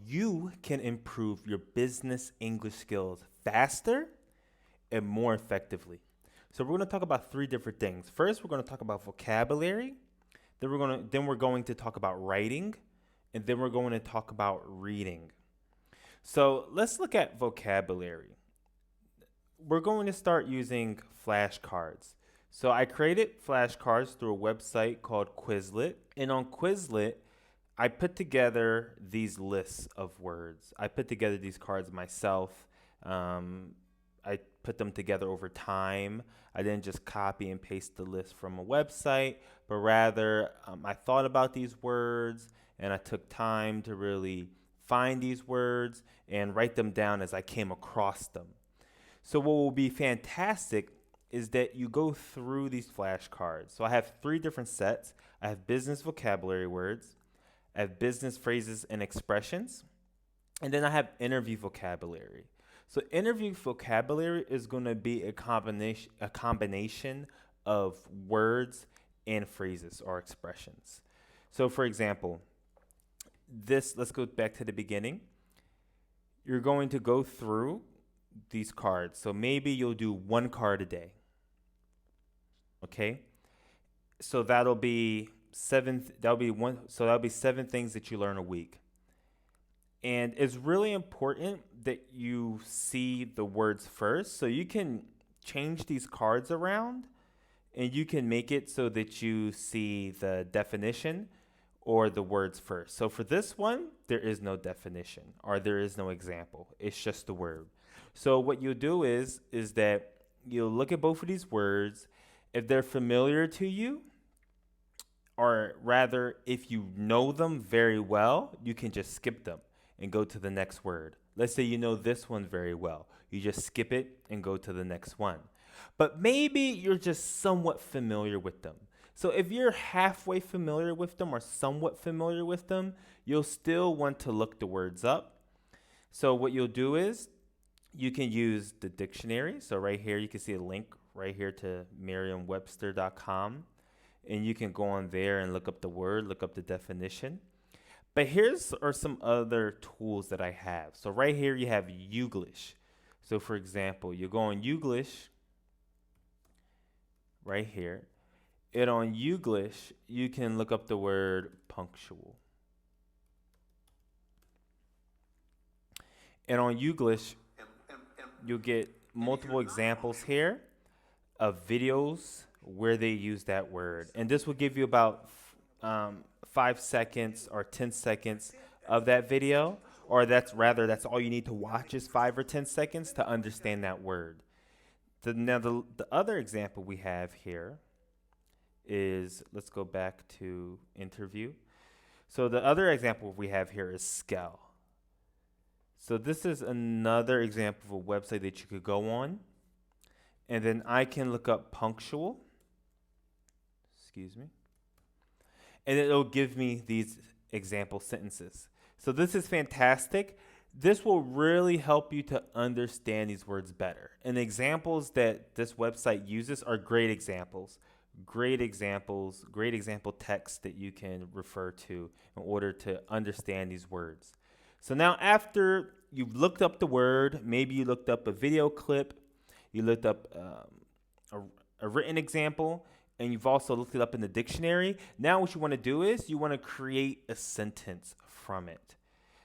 you can improve your business English skills faster and more effectively. So we're going to talk about three different things. First, we're going to talk about vocabulary. Then we're going to talk about writing, and then we're going to talk about reading. So let's look at vocabulary. We're going to start using flashcards. So I created flashcards through a website called Quizlet, and on Quizlet, I put together these lists of words. I put together these cards myself. I put them together over time. I didn't just copy and paste the list from a website, but rather I thought about these words and I took time to really find these words and write them down as I came across them. So what will be fantastic is that you go through these flashcards. So I have three different sets. I have business vocabulary words, I have business phrases and expressions, and then I have interview vocabulary. So interview vocabulary is going to be a combination of words and phrases or expressions. So for example, let's go back to the beginning. You're going to go through these cards. So maybe you'll do one card a day. Okay? So that'll be seven things that you learn a week. And it's really important that you see the words first. So you can change these cards around and you can make it so that you see the definition or the words first. So for this one, there is no definition or there is no example. It's just the word. So what you'll do is that you'll look at both of these words. If they're familiar to you, or rather, if you know them very well, you can just skip them and go to the next word. Let's say you know this one very well. You just skip it and go to the next one. But maybe you're just somewhat familiar with them. So if you're halfway familiar with them or somewhat familiar with them, you'll still want to look the words up. So what you'll do is you can use the dictionary. So right here, you can see a link right here to merriam-webster.com. And you can go on there and look up the word, look up the definition. But here's are some other tools that I have. So right here you have Youglish. So for example, you go on Youglish right here. And on Youglish, you can look up the word punctual. And on Youglish, you'll get multiple examples here of videos where they use that word. And this will give you about 5 seconds or 10 seconds of that video, or that's all you need to watch is 5 or 10 seconds to understand that word. The other example we have here is, let's go back to interview. So the other example we have here is Skell. So this is another example of a website that you could go on. And then I can look up punctual. Excuse me. And it'll give me these example sentences. So this is fantastic. This will really help you to understand these words better. And the examples that this website uses are great example text that you can refer to in order to understand these words. So now after you've looked up the word, maybe you looked up a video clip, you looked up a written example, and you've also looked it up in the dictionary. Now what you want to do is you want to create a sentence from it.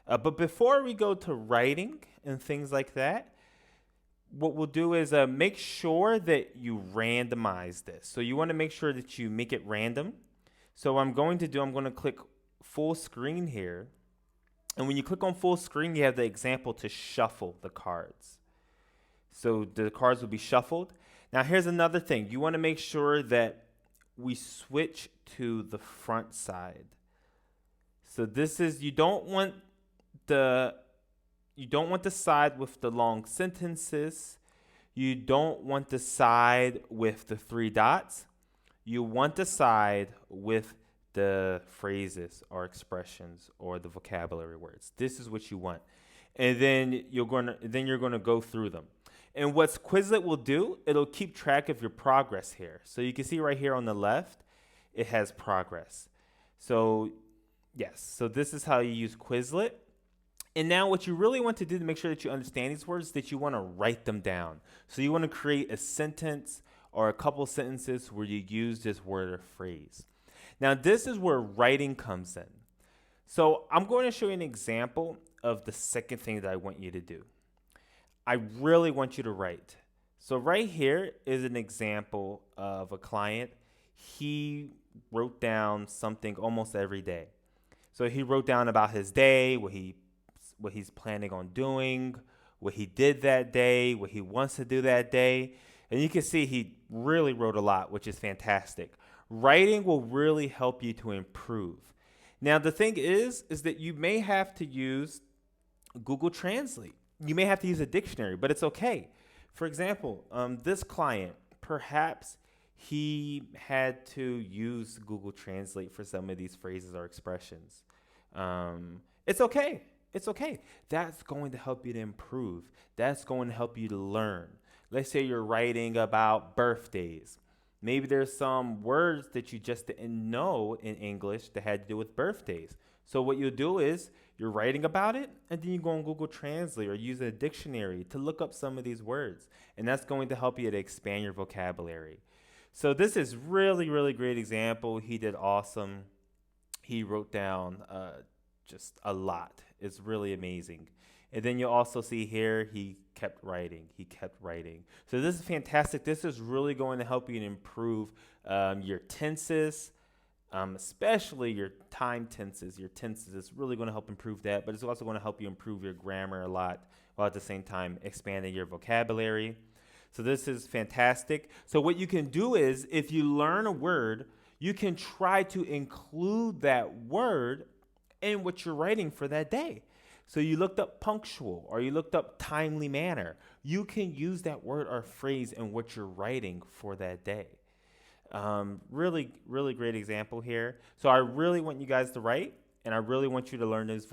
But before we go to writing and things like that, what we'll do is make sure that you randomize this. So you want to make sure that you make it random. So what I'm going to click full screen here. And when you click on full screen, you have the example to shuffle the cards. So the cards will be shuffled. Now here's another thing. You want to make sure that we switch to the front side. So this is, you don't want the side with the long sentences. You don't want the side with the 3 dots. You want the side with the phrases or expressions or the vocabulary words. This is what you want. And then you're going to go through them. And what Quizlet will do, it'll keep track of your progress here. So you can see right here on the left, it has progress. So yes, so this is how you use Quizlet. And now what you really want to do to make sure that you understand these words is that you want to write them down. So you want to create a sentence or a couple sentences where you use this word or phrase. Now this is where writing comes in. So I'm going to show you an example of the second thing that I want you to do. I really want you to write. So right here is an example of a client. He wrote down something almost every day. So he wrote down about his day, what he's planning on doing, what he did that day, what he wants to do that day. And you can see he really wrote a lot, which is fantastic. Writing will really help you to improve. Now, the thing is that you may have to use Google Translate. You may have to use a dictionary, but it's okay. For example, this client, perhaps he had to use Google Translate for some of these phrases or expressions. It's okay. It's okay. That's going to help you to improve. That's going to help you to learn. Let's say you're writing about birthdays. Maybe there's some words that you just didn't know in English that had to do with birthdays. So what you'll do is you're writing about it, and then you go on Google Translate or use a dictionary to look up some of these words. And that's going to help you to expand your vocabulary. So this is really, really great example. He did awesome. He wrote down just a lot. It's really amazing. And then you'll also see here, he kept writing. He kept writing. So this is fantastic. This is really going to help you to improve your tenses, especially your time tenses. Your tenses is really going to help improve that, but it's also going to help you improve your grammar a lot while at the same time expanding your vocabulary. So this is fantastic. So what you can do is if you learn a word, you can try to include that word in what you're writing for that day. So you looked up punctual or you looked up timely manner. You can use that word or phrase in what you're writing for that day. Really, really great example here. So I really want you guys to write, and I really want you to learn these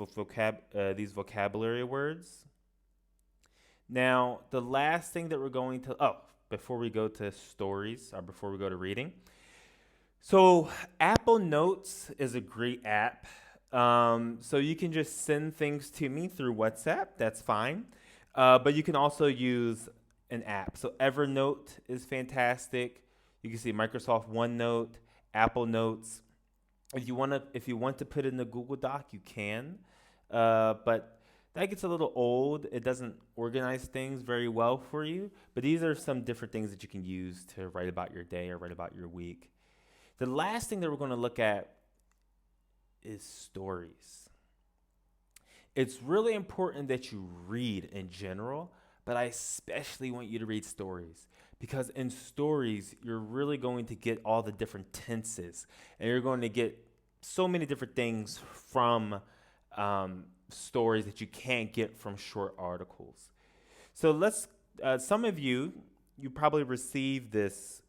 vocabulary words. Now, the last thing that we're going to, before we go to stories or before we go to reading. So Apple Notes is a great app. So you can just send things to me through WhatsApp. That's fine. But you can also use an app. So Evernote is fantastic. You can see Microsoft OneNote, Apple Notes. If you want to put it in the Google Doc, you can. But that gets a little old. It doesn't organize things very well for you. But these are some different things that you can use to write about your day or write about your week. The last thing that we're going to look at is stories. It's really important that you read in general, but I especially want you to read stories because in stories, you're really going to get all the different tenses and you're going to get so many different things from stories that you can't get from short articles. So some of you probably received this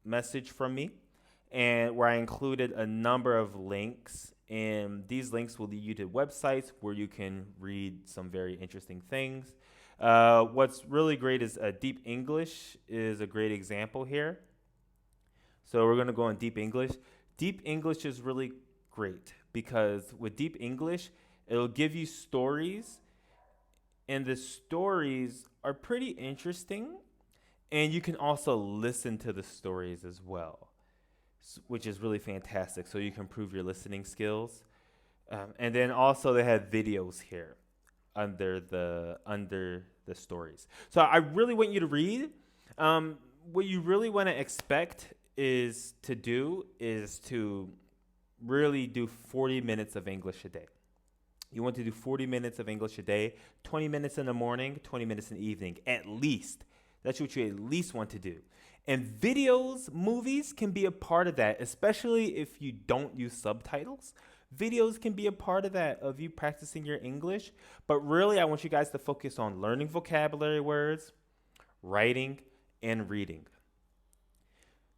message from me, and where I included a number of links, and these links will lead you to websites where you can read some very interesting things. What's really great is Deep English is a great example here. So we're going to go on Deep English. Deep English is really great because with Deep English, it'll give you stories, and the stories are pretty interesting, and you can also listen to the stories as well, which is really fantastic. So you can improve your listening skills. And then also they have videos here under the stories. So I really want you to read. What you really want to expect is to really do 40 minutes of English a day. You want to do 40 minutes of English a day, 20 minutes in the morning, 20 minutes in the evening, at least. That's what you at least want to do. And videos, movies can be a part of that, especially if you don't use subtitles. Videos can be a part of that, of you practicing your English. But really, I want you guys to focus on learning vocabulary words, writing, and reading.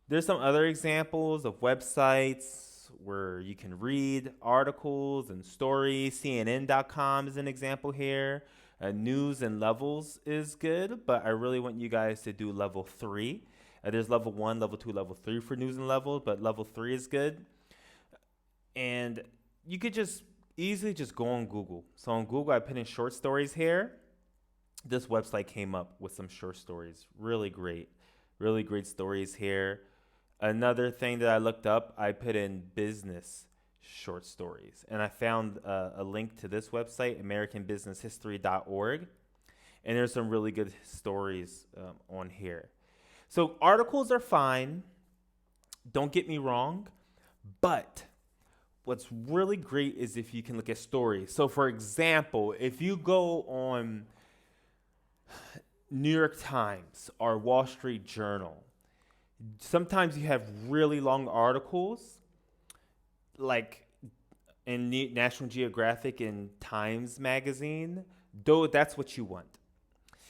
There's some other examples of websites where you can read articles and stories. CNN.com is an example here. News and Levels is good, but I really want you guys to do level 3. There's level 1, level 2, level 3 for News and Levels, but level 3 is good. And you could just easily just go on Google. So on Google, I put in short stories here. This website came up with some short stories. Really great stories here. Another thing that I looked up, I put in business short stories. And I found a link to this website, AmericanBusinessHistory.org. And there's some really good stories on here. So articles are fine. Don't get me wrong. But what's really great is if you can look at stories. So for example, if you go on New York Times or Wall Street Journal, sometimes you have really long articles, like in National Geographic and Times Magazine, though that's what you want.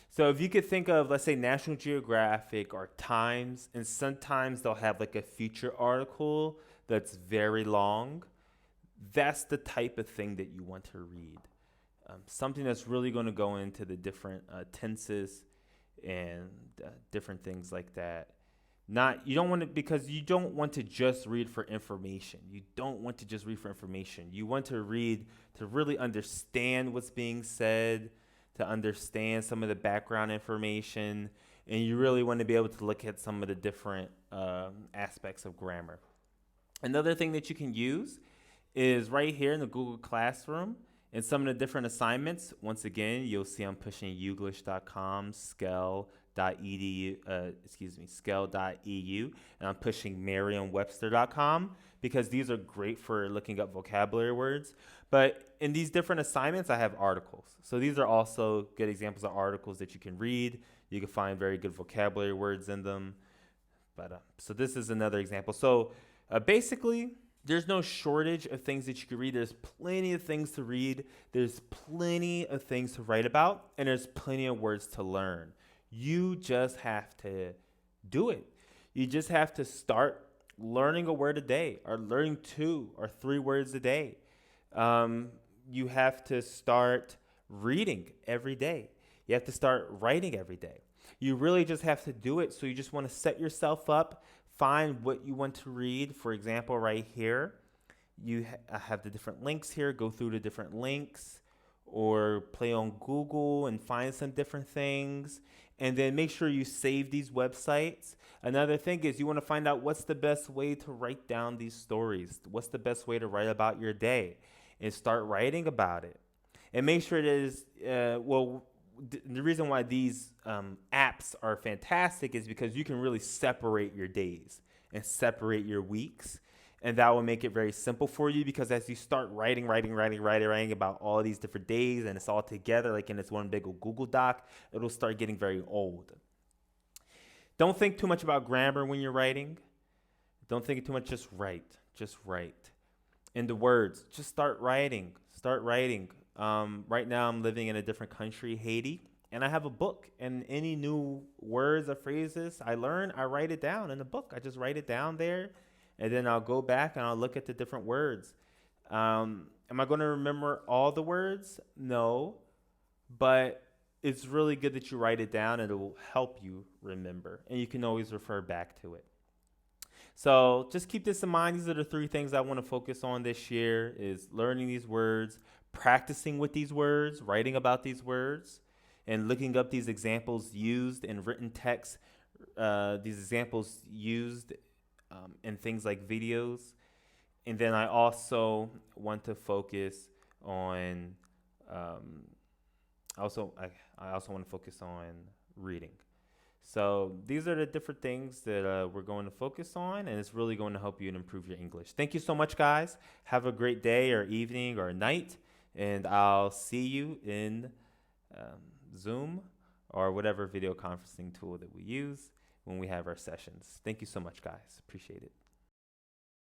So if you could think of, let's say, National Geographic or Times, and sometimes they'll have like a feature article that's very long, that's the type of thing that you want to read. Something that's really going to go into the different tenses and different things like that. You don't want to, because you don't want to just read for information. You don't want to just read for information. You want to read to really understand what's being said, to understand some of the background information, and you really want to be able to look at some of the different aspects of grammar. Another thing that you can use is right here in the Google Classroom. And some of the different assignments, once again, you'll see I'm pushing Youglish.com, Scale.eu, and I'm pushing Merriam-Webster.com because these are great for looking up vocabulary words. But in these different assignments, I have articles. So these are also good examples of articles that you can read. You can find very good vocabulary words in them. But so this is another example. So basically, there's no shortage of things that you can read. There's plenty of things to read. There's plenty of things to write about. And there's plenty of words to learn. You just have to do it. You just have to start learning a word a day, or learning 2 or 3 words a day. You have to start reading every day. You have to start writing every day. You really just have to do it. So you just want to set yourself up. Find what you want to read. For example, right here, I have the different links here. Go through the different links or play on Google and find some different things. And then make sure you save these websites. Another thing is you want to find out what's the best way to write down these stories. What's the best way to write about your day? And start writing about it. And make sure it is, the reason why these apps are fantastic is because you can really separate your days and separate your weeks. And that will make it very simple for you, because as you start writing about all these different days and it's all together, like in this one big Google Doc, it'll start getting very old. Don't think too much about grammar when you're writing. Don't think too much, just write. And the words, just start writing. Right now I'm living in a different country, Haiti, and I have a book, and any new words or phrases I learn, I write it down in the book. I just write it down there, and then I'll go back and I'll look at the different words. Am I going to remember all the words? No, but it's really good that you write it down, and it will help you remember, and you can always refer back to it. So just keep this in mind. These are the 3 things I want to focus on this year: is learning these words, practicing with these words, writing about these words, and looking up these examples used in written text, these examples used in things like videos. And then I also want to focus on, I also want to focus on reading. So these are the different things that we're going to focus on, and it's really going to help you and improve your English. Thank you so much, guys. Have a great day or evening or night, and I'll see you in Zoom or whatever video conferencing tool that we use when we have our sessions. Thank you so much, guys. Appreciate it.